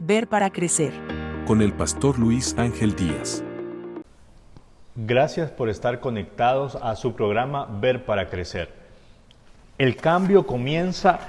Ver para crecer. Con el pastor Luis Ángel Díaz. Gracias por estar conectados a su programa Ver para crecer. El cambio comienza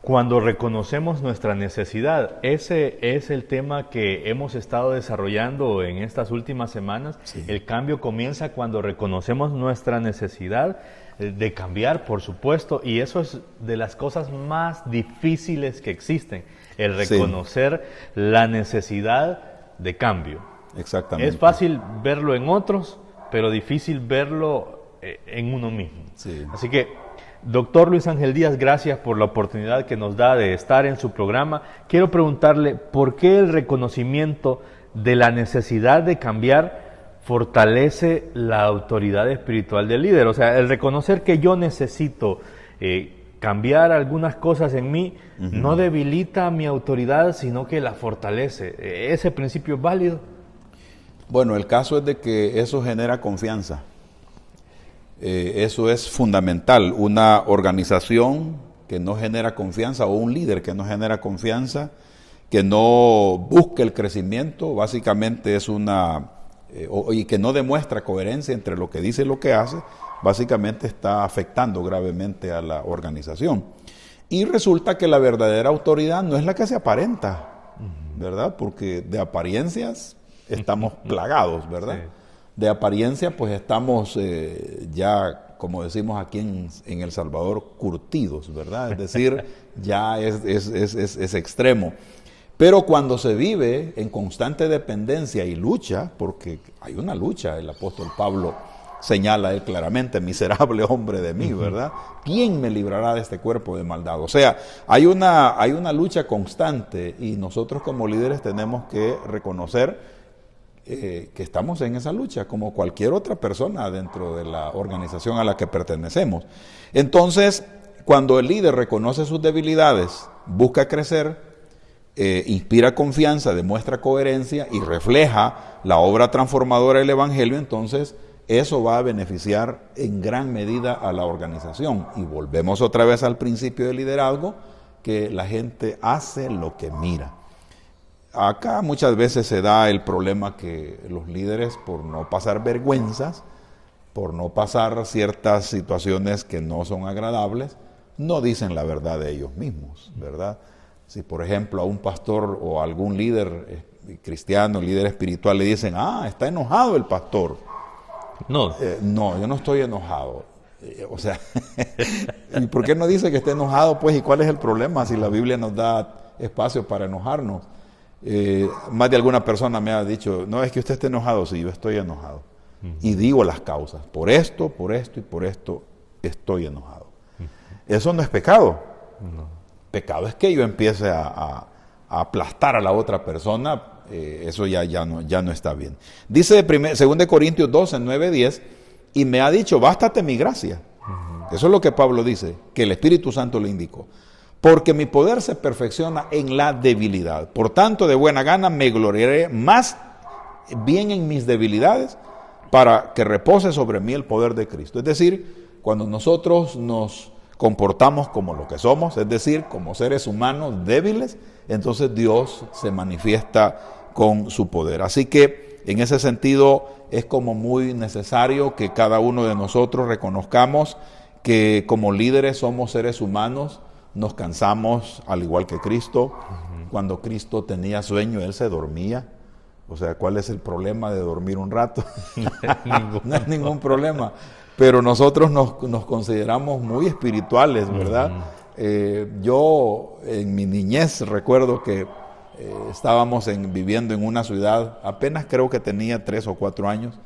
cuando reconocemos nuestra necesidad. Ese es el tema que hemos estado desarrollando en estas últimas semanas. Sí. El cambio comienza cuando reconocemos nuestra necesidad de cambiar, por supuesto, y eso es de las cosas más difíciles que existen, el reconocer la necesidad de cambio. Exactamente. Es fácil verlo en otros, pero difícil verlo en uno mismo. Sí. Así que, doctor Luis Ángel Díaz, gracias por la oportunidad que nos da de estar en su programa. Quiero preguntarle, ¿por qué el reconocimiento de la necesidad de cambiar fortalece la autoridad espiritual del líder? O sea, el reconocer que yo necesito cambiar algunas cosas en mí, no debilita mi autoridad, sino que la fortalece. ¿Ese principio es válido? Bueno, el caso es de que eso genera confianza. Eso es fundamental. Una organización que no genera confianza o un líder que no genera confianza, que no busque el crecimiento, básicamente es y que no demuestra coherencia entre lo que dice y lo que hace, básicamente está afectando gravemente a la organización. Y resulta que la verdadera autoridad no es la que se aparenta, ¿verdad? Porque de apariencias estamos plagados, ¿verdad? Sí. De apariencia pues estamos ya, como decimos aquí en El Salvador, curtidos, ¿verdad? Es decir, ya es extremo. Pero cuando se vive en constante dependencia y lucha, porque hay una lucha, el apóstol Pablo señala él claramente, miserable hombre de mí, ¿verdad? ¿Quién me librará de este cuerpo de maldad? O sea, hay una lucha constante y nosotros como líderes tenemos que reconocer que estamos en esa lucha, como cualquier otra persona dentro de la organización a la que pertenecemos. Entonces, cuando el líder reconoce sus debilidades, busca crecer, inspira confianza, demuestra coherencia y refleja la obra transformadora del Evangelio, entonces eso va a beneficiar en gran medida a la organización. Y volvemos otra vez al principio del liderazgo, que la gente hace lo que mira. Acá muchas veces se da el problema que los líderes, por no pasar vergüenzas, por no pasar ciertas situaciones que no son agradables, no dicen la verdad de ellos mismos, ¿verdad? Si por ejemplo a un pastor o a algún líder cristiano, líder espiritual, le dicen, está enojado el pastor. No, yo no estoy enojado. O sea, ¿y por qué no dice que esté enojado? Pues, ¿y cuál es el problema si la Biblia nos da espacio para enojarnos? Más de alguna persona me ha dicho, no, es que usted esté enojado. Sí, yo estoy enojado. Y digo las causas, por esto y por esto estoy enojado. Eso no es pecado. No. Pecado es que yo empiece a aplastar a la otra persona. Eso ya no está bien. Dice 2 Corintios 12, 9, 10, y me ha dicho, bástate mi gracia. Eso es lo que Pablo dice, que el Espíritu Santo le indicó. Porque mi poder se perfecciona en la debilidad. Por tanto, de buena gana me gloriaré más bien en mis debilidades, para que repose sobre mí el poder de Cristo. Es decir, cuando nosotros nos comportamos como lo que somos, es decir, como seres humanos débiles, entonces Dios se manifiesta con su poder. Así que en ese sentido es como muy necesario que cada uno de nosotros reconozcamos que como líderes somos seres humanos, nos cansamos al igual que Cristo. Cuando Cristo tenía sueño, Él se dormía. O sea, ¿cuál es el problema de dormir un rato? No hay ningún problema. Pero nosotros nos consideramos muy espirituales, ¿verdad? Yo en mi niñez recuerdo que estábamos viviendo en una ciudad, apenas creo que tenía 3 o 4 años,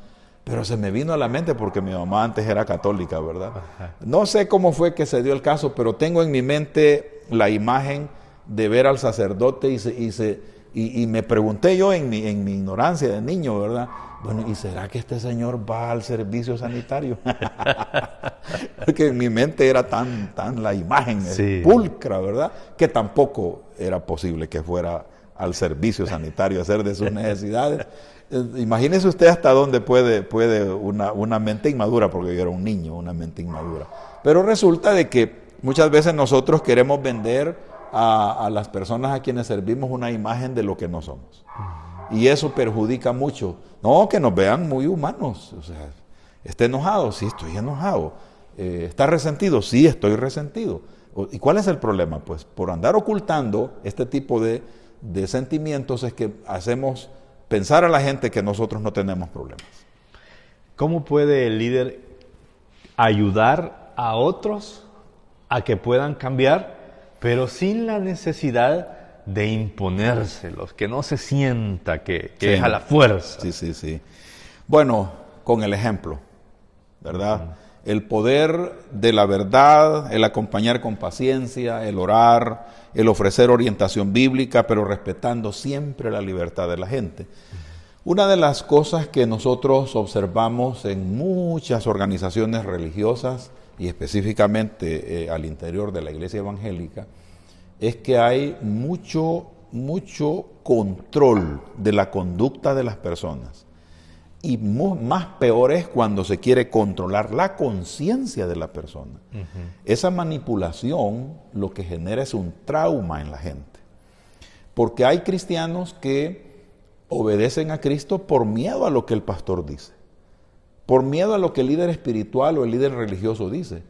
pero se me vino a la mente porque mi mamá antes era católica, ¿verdad? No sé cómo fue que se dio el caso, pero tengo en mi mente la imagen de ver al sacerdote y me pregunté yo en mi ignorancia de niño, ¿verdad? Bueno, ¿y será que este señor va al servicio sanitario? Porque en mi mente era tan la imagen pulcra, ¿verdad? Que tampoco era posible que fuera al servicio sanitario a hacer de sus necesidades. Imagínese usted hasta dónde puede una mente inmadura, porque yo era un niño, una mente inmadura. Pero resulta de que muchas veces nosotros queremos vender a las personas a quienes servimos una imagen de lo que no somos. Y eso perjudica mucho. No, que nos vean muy humanos. O sea, ¿está enojado? Sí, estoy enojado. ¿Está resentido? Sí, estoy resentido. ¿Y cuál es el problema? Pues por andar ocultando este tipo de sentimientos es que hacemos pensar a la gente que nosotros no tenemos problemas. ¿Cómo puede el líder ayudar a otros a que puedan cambiar, pero sin la necesidad de imponérselos, que no se sienta que Sí. es a la fuerza? Sí. Bueno, con el ejemplo, ¿verdad? El poder de la verdad, el acompañar con paciencia, el orar, el ofrecer orientación bíblica, pero respetando siempre la libertad de la gente. Una de las cosas que nosotros observamos en muchas organizaciones religiosas y específicamente al interior de la iglesia evangélica es que hay mucho control de la conducta de las personas. Y más peor es cuando se quiere controlar la conciencia de la persona. Esa manipulación lo que genera es un trauma en la gente. Porque hay cristianos que obedecen a Cristo por miedo a lo que el pastor dice. Por miedo a lo que el líder espiritual o el líder religioso dice.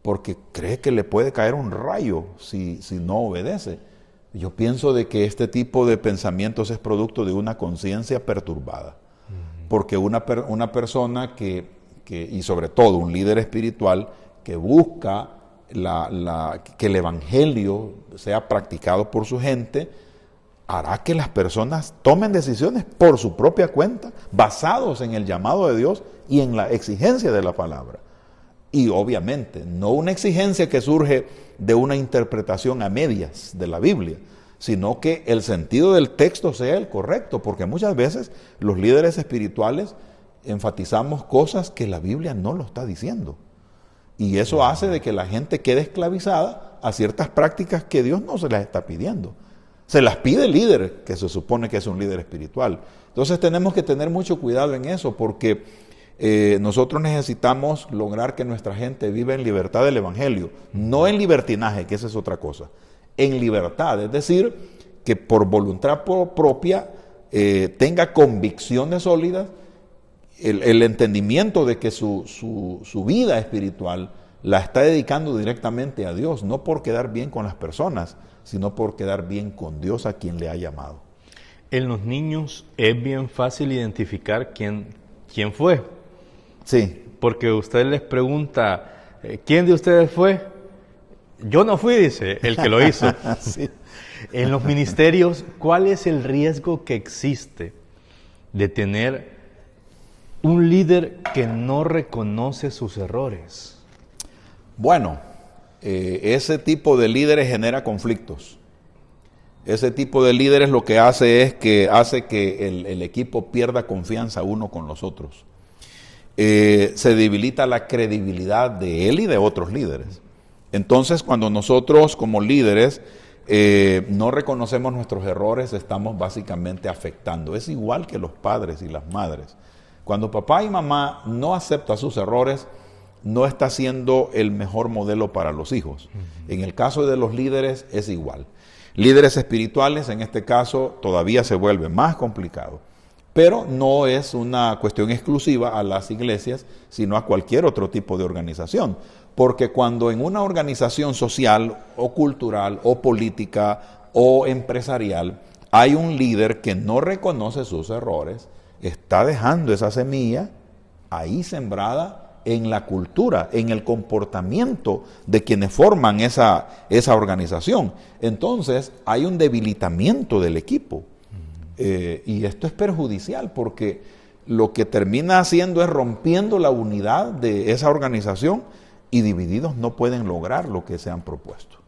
Porque cree que le puede caer un rayo si no obedece. Yo pienso de que este tipo de pensamientos es producto de una conciencia perturbada. Porque una persona y sobre todo un líder espiritual que busca que el evangelio sea practicado por su gente, hará que las personas tomen decisiones por su propia cuenta, basados en el llamado de Dios y en la exigencia de la palabra. Y obviamente, no una exigencia que surge de una interpretación a medias de la Biblia, sino que el sentido del texto sea el correcto, porque muchas veces los líderes espirituales enfatizamos cosas que la Biblia no lo está diciendo. Y eso hace de que la gente quede esclavizada a ciertas prácticas que Dios no se las está pidiendo. Se las pide el líder, que se supone que es un líder espiritual. Entonces tenemos que tener mucho cuidado en eso, porque nosotros necesitamos lograr que nuestra gente viva en libertad del Evangelio, no en libertinaje, que esa es otra cosa. En libertad, es decir, que por voluntad propia tenga convicciones sólidas, el entendimiento de que su vida espiritual la está dedicando directamente a Dios, no por quedar bien con las personas, sino por quedar bien con Dios a quien le ha llamado. En los niños es bien fácil identificar quién fue. Sí. Porque usted les pregunta, ¿quién de ustedes fue? Yo no fui, dice el que lo hizo. Sí. En los ministerios, ¿cuál es el riesgo que existe de tener un líder que no reconoce sus errores? Bueno, ese tipo de líderes genera conflictos. Ese tipo de líderes lo que hace que el equipo pierda confianza uno con los otros. Se debilita la credibilidad de él y de otros líderes. Entonces, cuando nosotros como líderes no reconocemos nuestros errores, estamos básicamente afectando. Es igual que los padres y las madres. Cuando papá y mamá no aceptan sus errores, no está siendo el mejor modelo para los hijos. En el caso de los líderes es igual. Líderes espirituales, en este caso, todavía se vuelve más complicado. Pero no es una cuestión exclusiva a las iglesias, sino a cualquier otro tipo de organización. Porque cuando en una organización social o cultural o política o empresarial hay un líder que no reconoce sus errores, está dejando esa semilla ahí sembrada en la cultura, en el comportamiento de quienes forman esa organización. Entonces hay un debilitamiento del equipo. Y esto es perjudicial porque lo que termina haciendo es rompiendo la unidad de esa organización y divididos no pueden lograr lo que se han propuesto.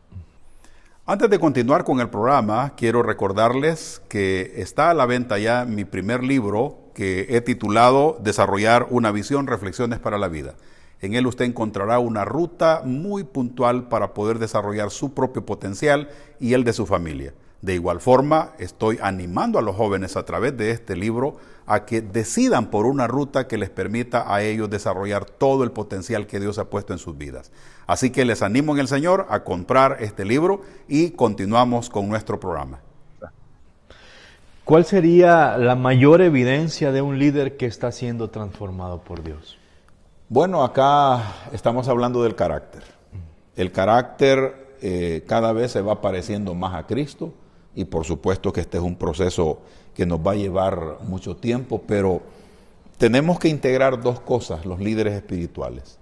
Antes de continuar con el programa, quiero recordarles que está a la venta ya mi primer libro que he titulado Desarrollar una visión, reflexiones para la vida. En él usted encontrará una ruta muy puntual para poder desarrollar su propio potencial y el de su familia. De igual forma, estoy animando a los jóvenes a través de este libro a que decidan por una ruta que les permita a ellos desarrollar todo el potencial que Dios ha puesto en sus vidas. Así que les animo en el Señor a comprar este libro y continuamos con nuestro programa. ¿Cuál sería la mayor evidencia de un líder que está siendo transformado por Dios? Bueno, acá estamos hablando del carácter. El carácter cada vez se va pareciendo más a Cristo y por supuesto que este es un proceso que nos va a llevar mucho tiempo, pero tenemos que integrar dos cosas, los líderes espirituales.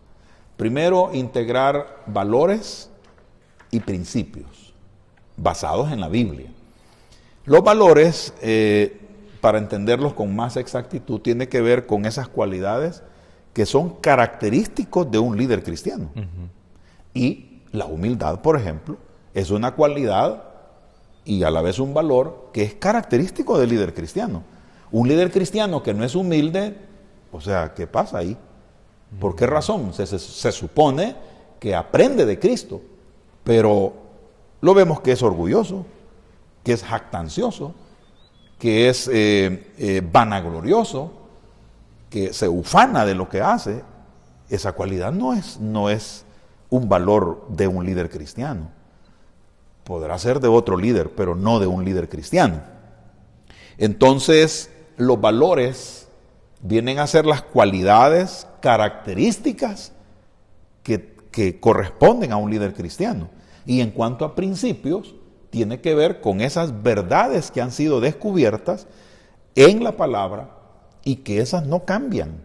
Primero, integrar valores y principios basados en la Biblia. Los valores, para entenderlos con más exactitud, tiene que ver con esas cualidades que son característicos de un líder cristiano. Y la humildad, por ejemplo, es una cualidad y a la vez un valor que es característico del líder cristiano. Un líder cristiano que no es humilde, o sea, ¿qué pasa ahí? ¿Por qué razón? Se supone que aprende de Cristo, pero lo vemos que es orgulloso, que es jactancioso, que es vanaglorioso, que se ufana de lo que hace. Esa cualidad no es un valor de un líder cristiano. Podrá ser de otro líder, pero no de un líder cristiano. Entonces, los valores vienen a ser las cualidades, características que corresponden a un líder cristiano. Y en cuanto a principios, tiene que ver con esas verdades que han sido descubiertas en la palabra y que esas no cambian.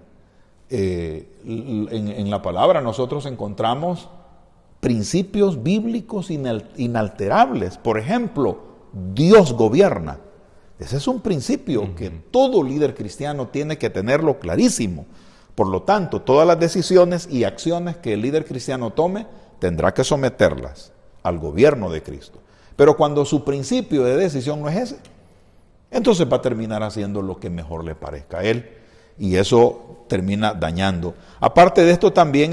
En la palabra nosotros encontramos principios bíblicos inalterables. Por ejemplo, Dios gobierna. Ese es un principio que todo líder cristiano tiene que tenerlo clarísimo. Por lo tanto, todas las decisiones y acciones que el líder cristiano tome, tendrá que someterlas al gobierno de Cristo. Pero cuando su principio de decisión no es ese, entonces va a terminar haciendo lo que mejor le parezca a él. Y eso termina dañando. Aparte de esto también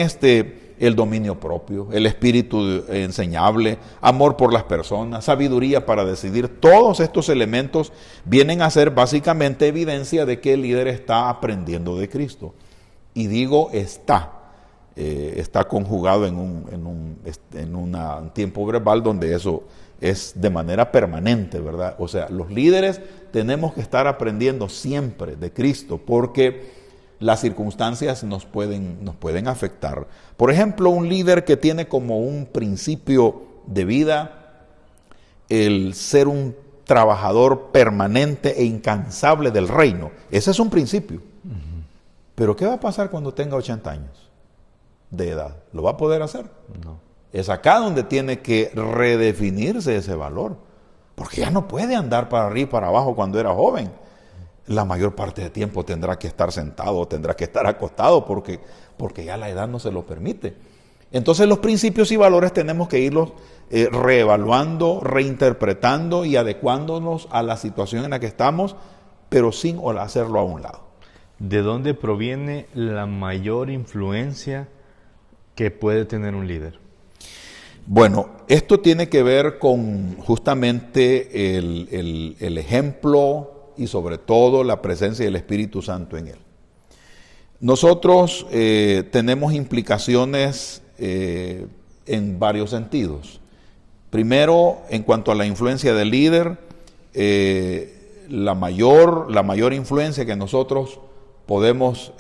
el dominio propio, el espíritu enseñable, amor por las personas, sabiduría para decidir. Todos estos elementos vienen a ser básicamente evidencia de que el líder está aprendiendo de Cristo. Y digo está conjugado en un tiempo verbal donde eso es de manera permanente, ¿verdad? O sea, los líderes tenemos que estar aprendiendo siempre de Cristo porque las circunstancias nos pueden afectar. Por ejemplo, un líder que tiene como un principio de vida el ser un trabajador permanente e incansable del reino. Ese es un principio. Pero ¿qué va a pasar cuando tenga 80 años de edad? ¿Lo va a poder hacer? No. Es acá donde tiene que redefinirse ese valor. Porque ya no puede andar para arriba y para abajo cuando era joven. La mayor parte del tiempo tendrá que estar sentado, tendrá que estar acostado porque ya la edad no se lo permite. Entonces los principios y valores tenemos que irlos reevaluando, reinterpretando y adecuándonos a la situación en la que estamos, pero sin hacerlo a un lado. ¿De dónde proviene la mayor influencia que puede tener un líder? Bueno, esto tiene que ver con justamente el ejemplo y sobre todo la presencia del Espíritu Santo en él. Nosotros tenemos implicaciones en varios sentidos. Primero, en cuanto a la influencia del líder, la mayor influencia que nosotros podemos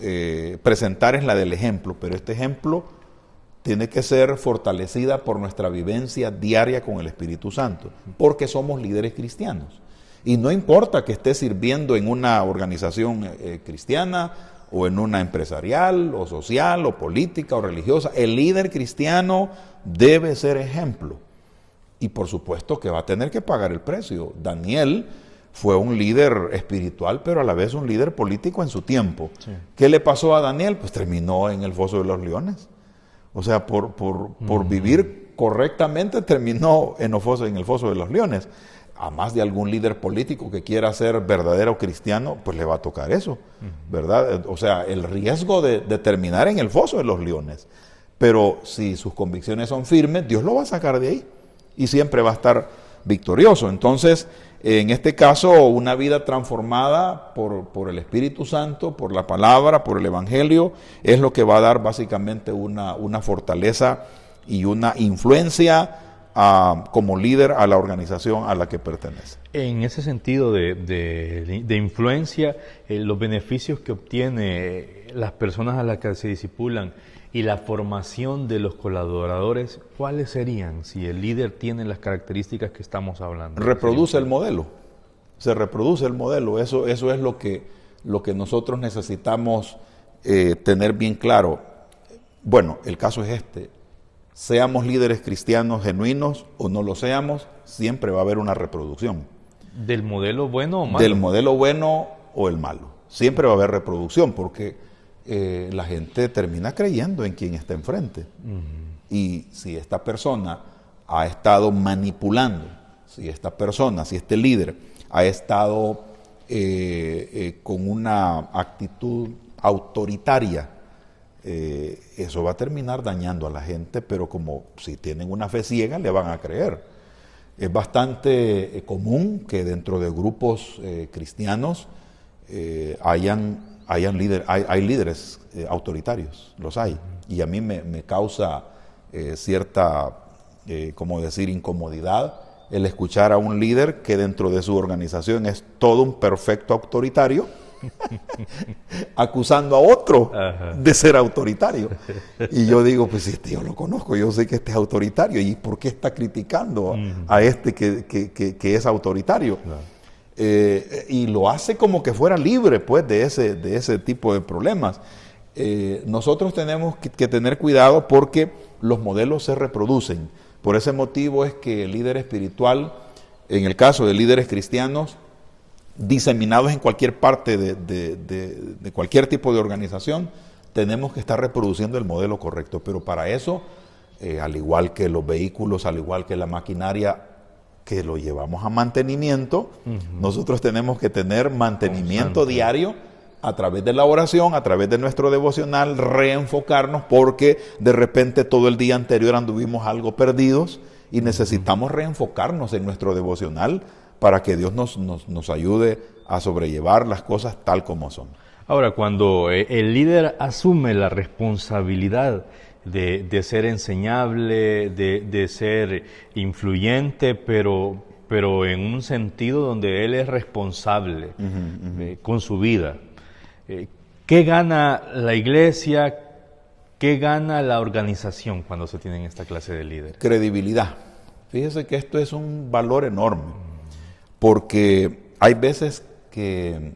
presentar es la del ejemplo, pero este ejemplo tiene que ser fortalecida por nuestra vivencia diaria con el Espíritu Santo, porque somos líderes cristianos. Y no importa que esté sirviendo en una organización cristiana o en una empresarial o social o política o religiosa, el líder cristiano debe ser ejemplo. Y por supuesto que va a tener que pagar el precio. Daniel fue un líder espiritual, pero a la vez un líder político en su tiempo. Sí. ¿Qué le pasó a Daniel? Pues terminó en el foso de los leones. O sea, por vivir correctamente terminó en el foso de los leones. A más de algún líder político que quiera ser verdadero cristiano, pues le va a tocar eso, ¿verdad? O sea, el riesgo de terminar en el foso de los leones. Pero si sus convicciones son firmes, Dios lo va a sacar de ahí y siempre va a estar victorioso. Entonces, en este caso, una vida transformada por el Espíritu Santo, por la palabra, por el Evangelio, es lo que va a dar básicamente una fortaleza y una influencia como líder a la organización a la que pertenece. En ese sentido de influencia, los beneficios que obtiene las personas a las que se discipulan y la formación de los colaboradores, ¿cuáles serían si el líder tiene las características que estamos hablando? Reproduce el modelo, se reproduce el modelo, eso es lo que nosotros necesitamos tener bien claro. Bueno, el caso es este, seamos líderes cristianos genuinos o no lo seamos, siempre va a haber una reproducción. ¿Del modelo bueno o malo? Del modelo bueno o el malo, siempre va a haber reproducción porque la gente termina creyendo en quien está enfrente. Y si esta persona ha estado manipulando, si este líder ha estado con una actitud autoritaria, eso va a terminar dañando a la gente, pero como si tienen una fe ciega, le van a creer. Es bastante común que dentro de grupos cristianos hay líderes autoritarios, los hay. Y a mí me causa cierta, incomodidad el escuchar a un líder que dentro de su organización es todo un perfecto autoritario, acusando a otro de ser autoritario. Y yo digo, pues este yo lo conozco, yo sé que este es autoritario, ¿y por qué está criticando a este que es autoritario? Claro. Y lo hace como que fuera libre pues de ese tipo de problemas. Nosotros tenemos que tener cuidado porque los modelos se reproducen. Por ese motivo es que el líder espiritual, en el caso de líderes cristianos, diseminados en cualquier parte de cualquier tipo de organización, tenemos que estar reproduciendo el modelo correcto. Pero para eso, al igual que los vehículos, al igual que la maquinaria, que lo llevamos a mantenimiento, nosotros tenemos que tener mantenimiento diario a través de la oración, a través de nuestro devocional, reenfocarnos porque de repente todo el día anterior anduvimos algo perdidos y necesitamos reenfocarnos en nuestro devocional para que Dios nos ayude a sobrellevar las cosas tal como son. Ahora, cuando el líder asume la responsabilidad de ser enseñable, de ser influyente, pero en un sentido donde él es responsable con su vida. ¿Qué gana la iglesia? ¿Qué gana la organización cuando se tienen esta clase de líderes? Credibilidad. Fíjese que esto es un valor enorme, porque hay veces que,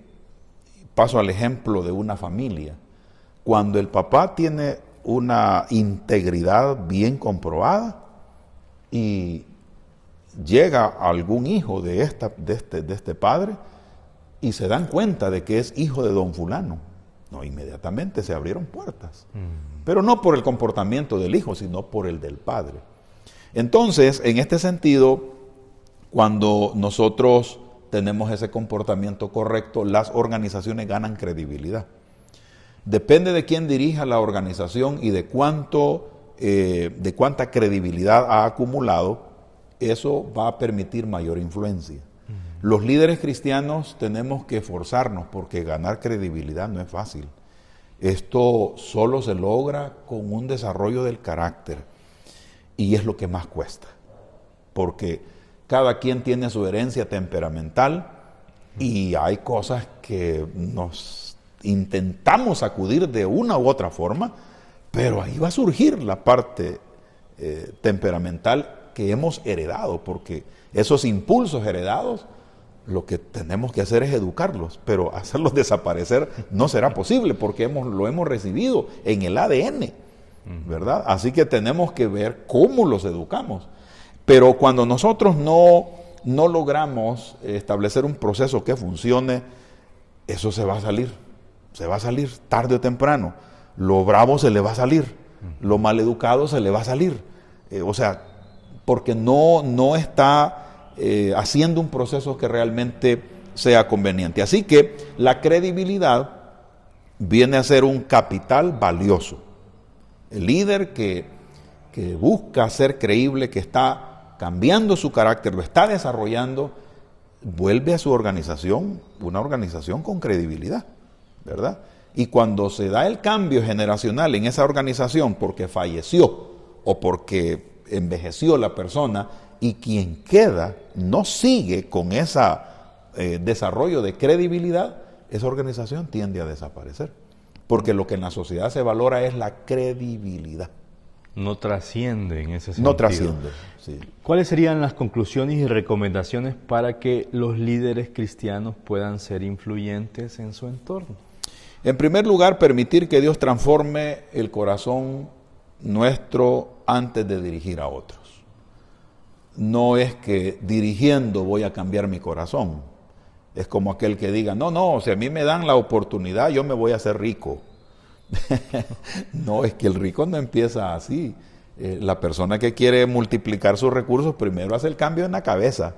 paso al ejemplo de una familia, cuando el papá tiene una integridad bien comprobada y llega algún hijo de este padre y se dan cuenta de que es hijo de don fulano, no, inmediatamente se abrieron puertas, pero no por el comportamiento del hijo, sino por el del padre. Entonces, en este sentido, cuando nosotros tenemos ese comportamiento correcto, las organizaciones ganan credibilidad. Depende de quién dirija la organización y de cuánta credibilidad ha acumulado, eso va a permitir mayor influencia. Los líderes cristianos tenemos que esforzarnos porque ganar credibilidad no es fácil. Esto solo se logra con un desarrollo del carácter y es lo que más cuesta, porque cada quien tiene su herencia temperamental y hay cosas que nos intentamos sacudir de una u otra forma, pero ahí va a surgir la parte temperamental que hemos heredado, porque esos impulsos heredados, lo que tenemos que hacer es educarlos, pero hacerlos desaparecer no será posible porque lo hemos recibido en el ADN, ¿verdad? Así que tenemos que ver cómo los educamos. Pero cuando nosotros no logramos establecer un proceso que funcione, eso se va a salir tarde o temprano. Lo bravo se le va a salir, lo maleducado se le va a salir. Porque no está haciendo un proceso que realmente sea conveniente. Así que la credibilidad viene a ser un capital valioso. El líder que busca ser creíble, que está cambiando su carácter, lo está desarrollando, vuelve a su organización una organización con credibilidad, ¿verdad? Y cuando se da el cambio generacional en esa organización porque falleció o porque envejeció la persona y quien queda no sigue con ese desarrollo de credibilidad, esa organización tiende a desaparecer. Porque lo que en la sociedad se valora es la credibilidad. No trasciende en ese sentido. No trasciende, sí. ¿Cuáles serían las conclusiones y recomendaciones para que los líderes cristianos puedan ser influyentes en su entorno? En primer lugar, permitir que Dios transforme el corazón nuestro antes de dirigir a otros. No es que dirigiendo voy a cambiar mi corazón. Es como aquel que diga, no, si a mí me dan la oportunidad, yo me voy a hacer rico. No, es que el rico no empieza así. La persona que quiere multiplicar sus recursos primero hace el cambio en la cabeza.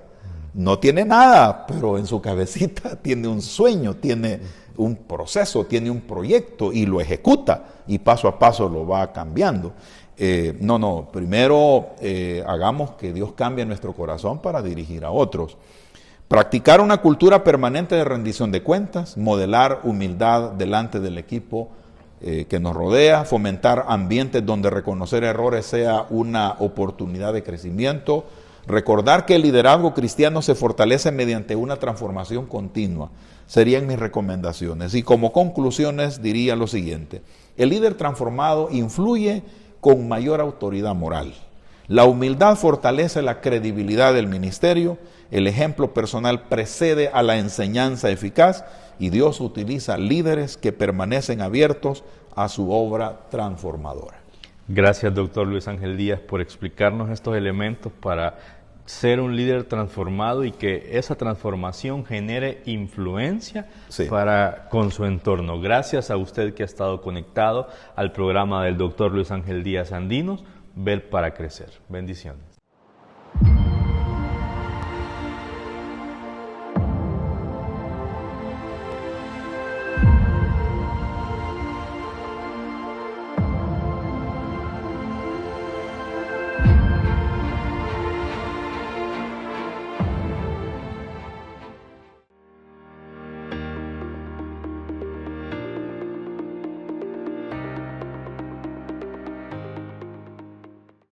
No tiene nada, pero en su cabecita tiene un sueño, tiene un proceso, tiene un proyecto y lo ejecuta y paso a paso lo va cambiando. Primero hagamos que Dios cambie nuestro corazón para dirigir a otros. Practicar una cultura permanente de rendición de cuentas, modelar humildad delante del equipo que nos rodea, fomentar ambientes donde reconocer errores sea una oportunidad de crecimiento, recordar que el liderazgo cristiano se fortalece mediante una transformación continua. Serían mis recomendaciones. Y como conclusiones diría lo siguiente: el líder transformado influye con mayor autoridad moral. La humildad fortalece la credibilidad del ministerio, el ejemplo personal precede a la enseñanza eficaz y Dios utiliza líderes que permanecen abiertos a su obra transformadora. Gracias, doctor Luis Ángel Díaz, por explicarnos estos elementos para ser un líder transformado y que esa transformación genere influencia con su entorno. Gracias a usted que ha estado conectado al programa del doctor Luis Ángel Díaz Andinos, Ver para Crecer. Bendiciones.